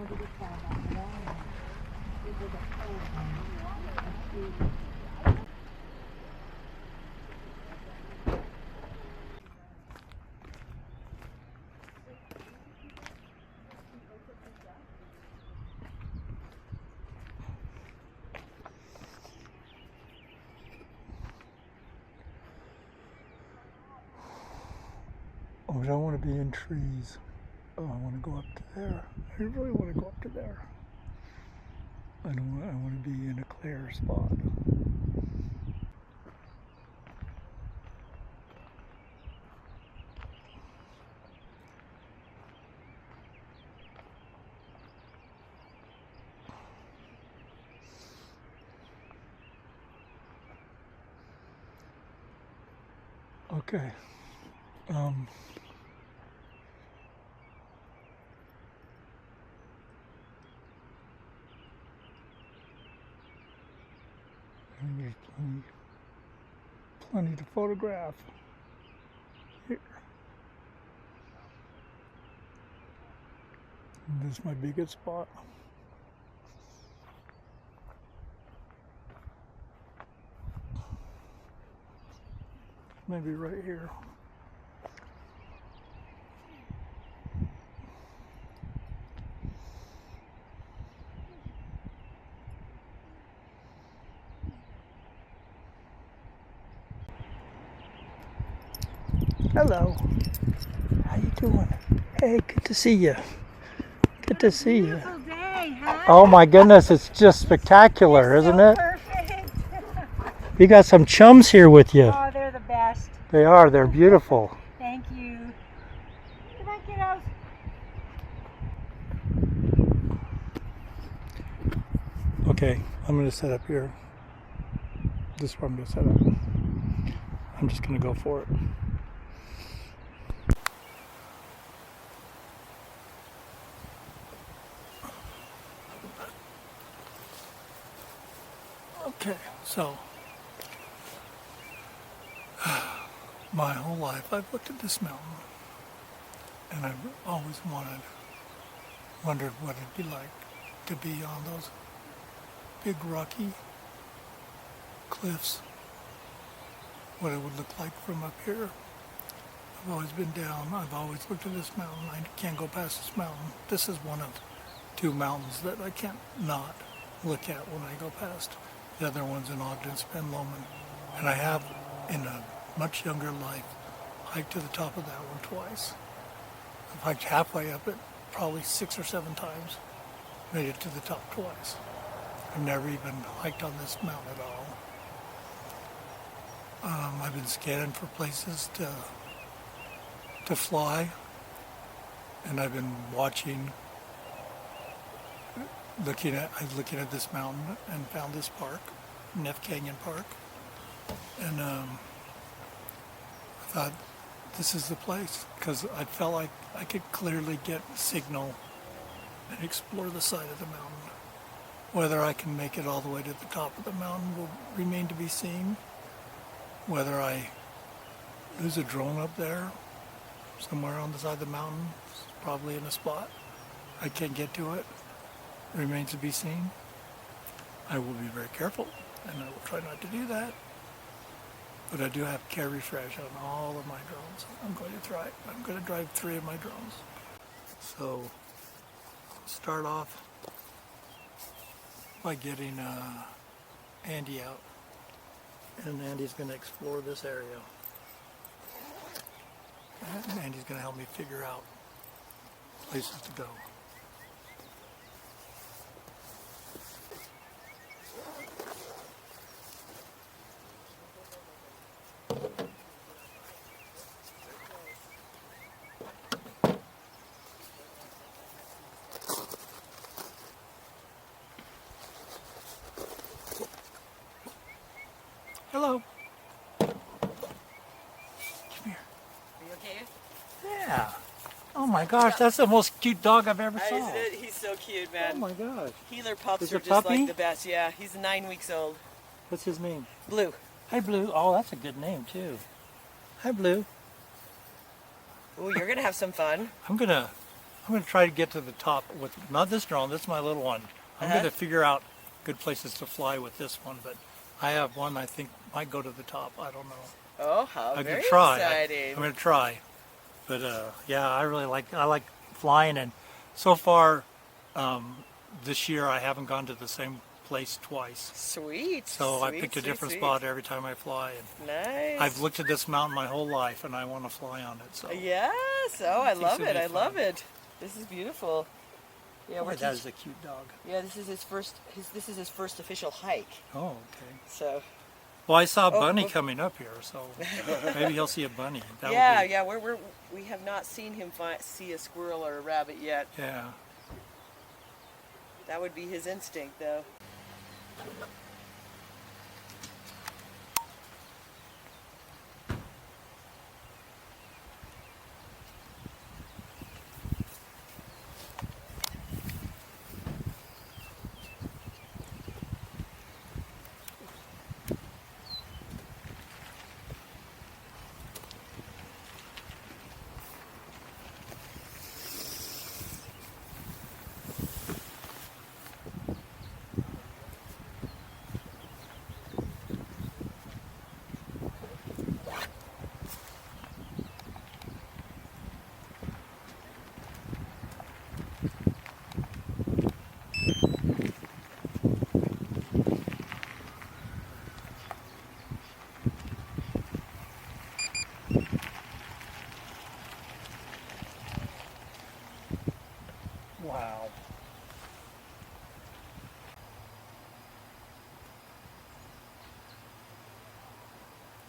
Oh, I don't want to be in trees. Oh, I want to go up to there. I really want to go up to there. I want to be in a clear spot. Okay. And there's plenty to photograph here. And this is my biggest spot. Maybe right here. Hello. How you doing? Hey, good to see you. Good to see you. Beautiful day, huh? Oh my goodness, it's just spectacular, isn't it? Perfect. You got some chums here with you. Oh, they're the best. They are. They're beautiful. Thank you. Come on, kiddos. Okay, I'm going to set up here. This is where I'm going to set up. I'm just going to go for it. Okay, so my whole life I've looked at this mountain and I've always wondered what it'd be like to be on those big rocky cliffs, what it would look like from up here. I've always been down, I've always looked at this mountain. I can't go past this mountain. This is one of two mountains that I can't not look at when I go past. The other one's in Ogden's Ben Lomond. And I have, in a much younger life, hiked to the top of that one twice. I've hiked halfway up it probably 6 or 7 times. Made it to the top twice. I've never even hiked on this mountain at all. I've been scanning for places to fly, and I've been watching, looking at this mountain and found this park, Neff Canyon Park, and I thought this is the place because I felt like I could clearly get signal and explore the side of the mountain. Whether I can make it all the way to the top of the mountain will remain to be seen. Whether I lose a drone up there, somewhere on the side of the mountain, probably in a spot I can't get to it, remains to be seen. I will be very careful, and I will try not to do that. But I do have care refresh on all of my drones. I'm going to drive 3 of my drones. So, start off by getting Andy out. And Andy's going to explore this area. And Andy's going to help me figure out places to go. Hello. Come here. Are you okay? Yeah. Oh my gosh, that's the most cute dog I've ever saw. Isn't it? He's so cute, man. Oh my gosh. Healer pups Is are your just puppy? like the best. Yeah, he's 9 weeks old. What's his name? Blue. Hi, Blue. Oh, that's a good name, too. Hi, Blue. Oh, you're gonna have some fun. I'm gonna I'm going to try to get to the top with, not this drone, this is my little one. I'm going to figure out good places to fly with this one, but I have one I think might go to the top. I don't know. Oh, how I'm very going to try. exciting. I'm going to try. But yeah, I like flying, and so far this year I haven't gone to the same place twice. Sweet. So I sweet, picked a sweet, different sweet. spot every time I fly. And Nice. I've looked at this mountain my whole life, and I want to fly on it. So Yes. Oh, I think love it'll it. be I love fun. it. This is beautiful. Yeah, boy, that is a cute dog. Yeah, this is his first. This is his first official hike. Oh, okay. So. Well, I saw a bunny oh. coming up here, so maybe he'll see a bunny. That Yeah, would be, yeah. We have not seen him see a squirrel or a rabbit yet. yeah. That would be his instinct, though. Wow.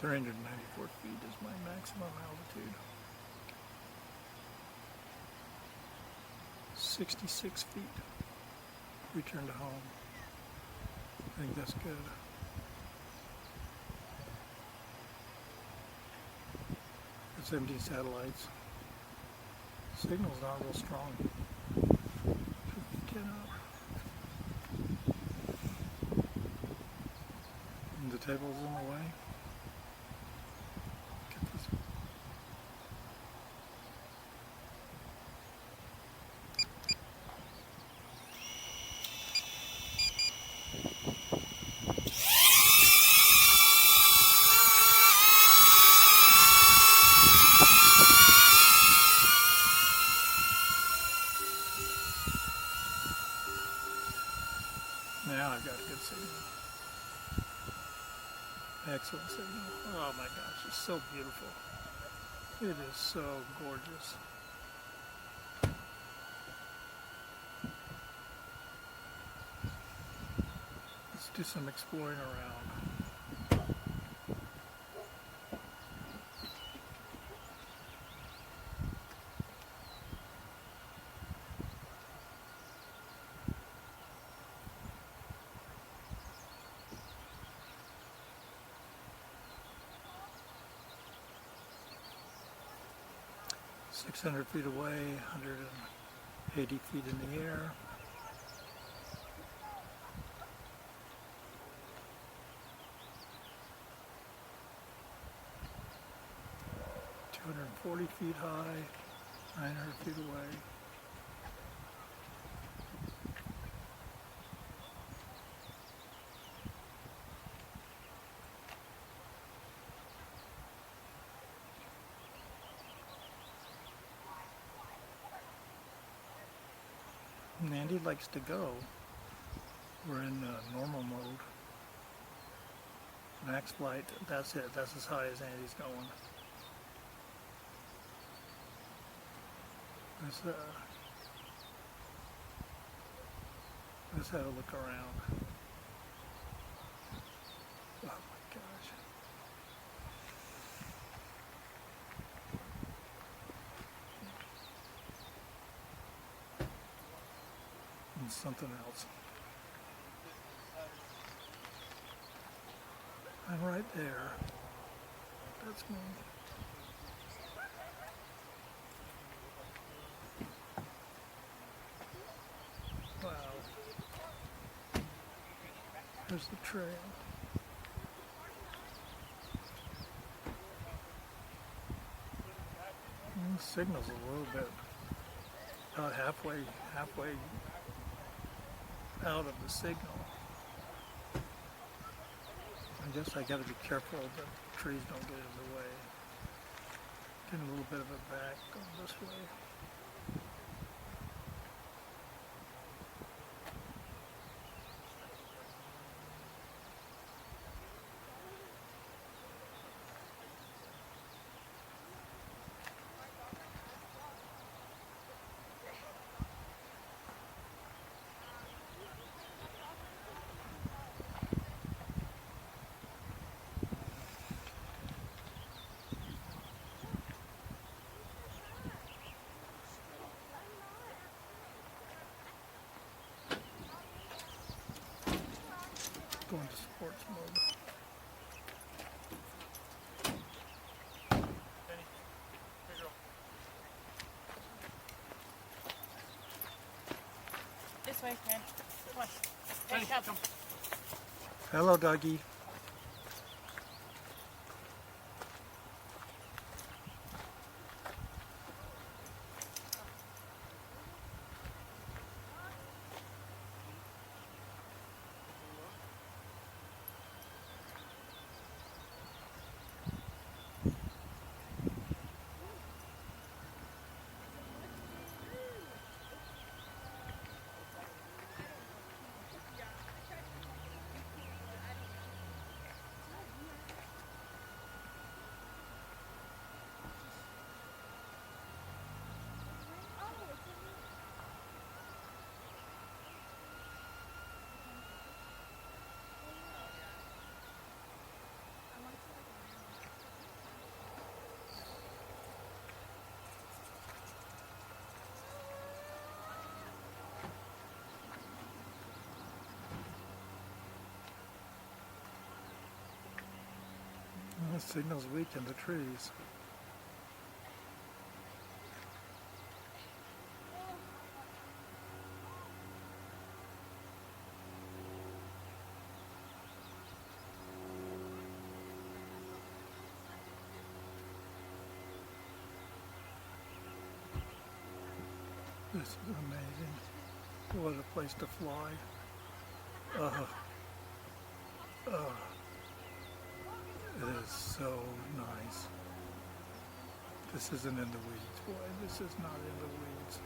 "394 feet is my maximum altitude. 66 feet. Return to home. I think that's good. It's 17 satellites. Signal's not real strong. Get up. And the table's in the way. Get this. Now I've got a good signal. Excellent signal. Oh my gosh, it's so beautiful. It is so gorgeous. Let's do some exploring around. "600 feet away, 180 feet in the air. "240 feet high, 900 feet away. And Andy likes to go. We're in normal mode. Max flight, that's it. That's as high as Andy's going. Let's have a look around. Oh my gosh. And something else. I'm right there. That's me. Wow. There's the trail. The signal's a little bit. about halfway out of the signal. I guess I gotta be careful that trees don't get in the way. Getting a little bit of a back going this way. Going to sports mode. This way, man. Come on. Hey, come. Hello, doggy. The signal's weak in the trees. This is amazing. What a place to fly. It is so nice. This isn't in the weeds, boy. This is not in the weeds.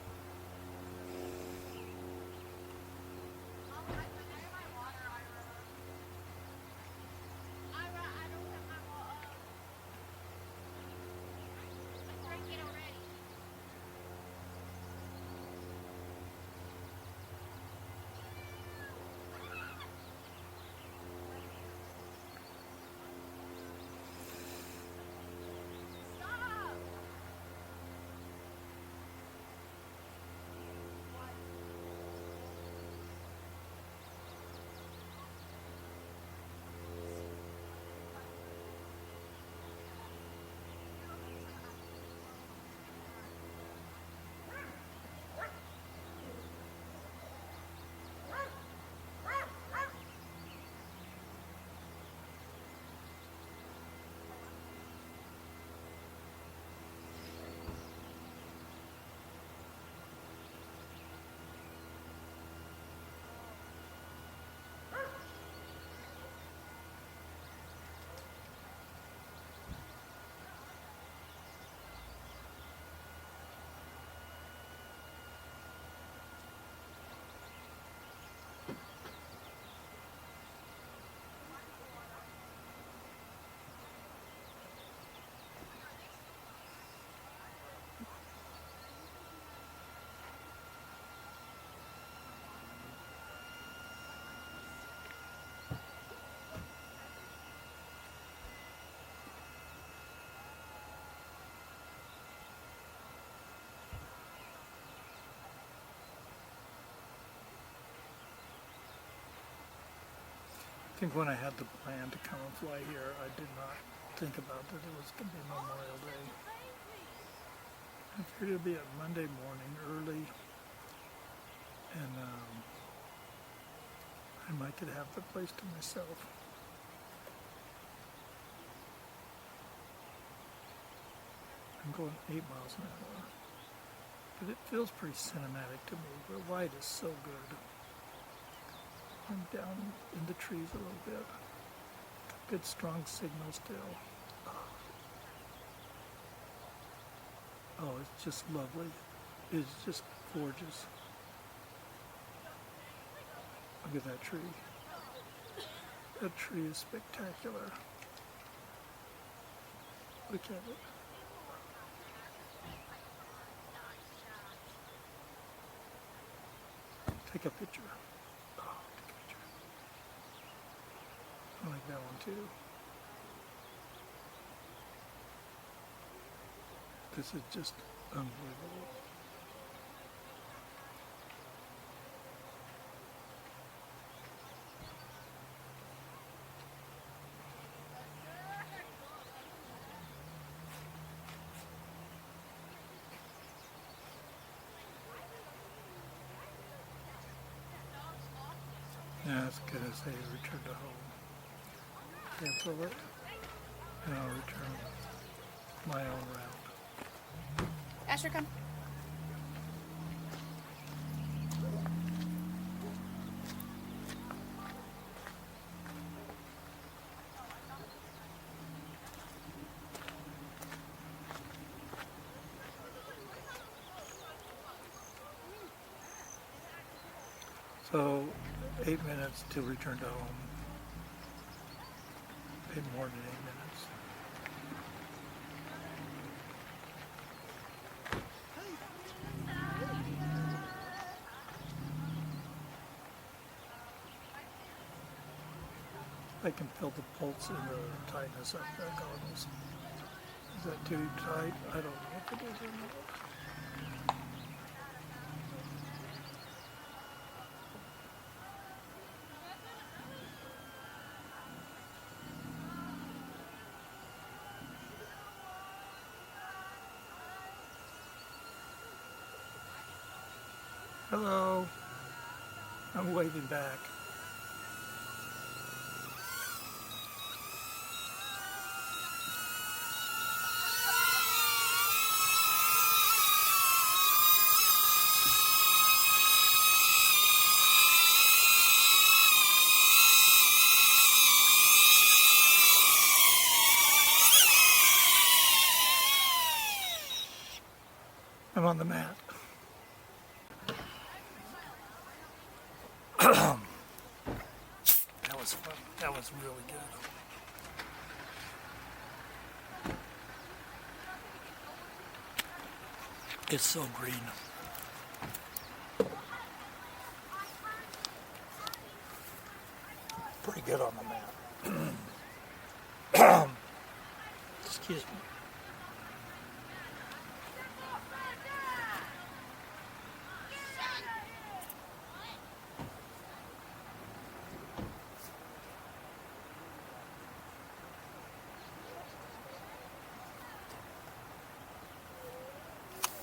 I think when I had the plan to come and fly here, I did not think about that it was going to be Memorial Day. I figured it'd be a Monday morning early, and I might could have the place to myself. I'm going 8 miles an hour. But it feels pretty cinematic to me. The light is so good. I'm down in the trees a little bit. Good strong signal still. Oh, it's just lovely. It's just gorgeous. Look at that tree. That tree is spectacular. Look at it. Take a picture. Oh, take a picture. I like that one too. This is just unbelievable. Now it's going to say return to home. Cancel it, and I'll return my own route. Asher, come. So 8 minutes to return to home. Maybe more than 8 minutes. I can feel the pulse and the tightness of the goggles. Is that too tight? I don't know if it is or not. Hello. I'm waving back. I'm on the mat. That was fun. That was really good. It's so green. Pretty good on the mat. Excuse me.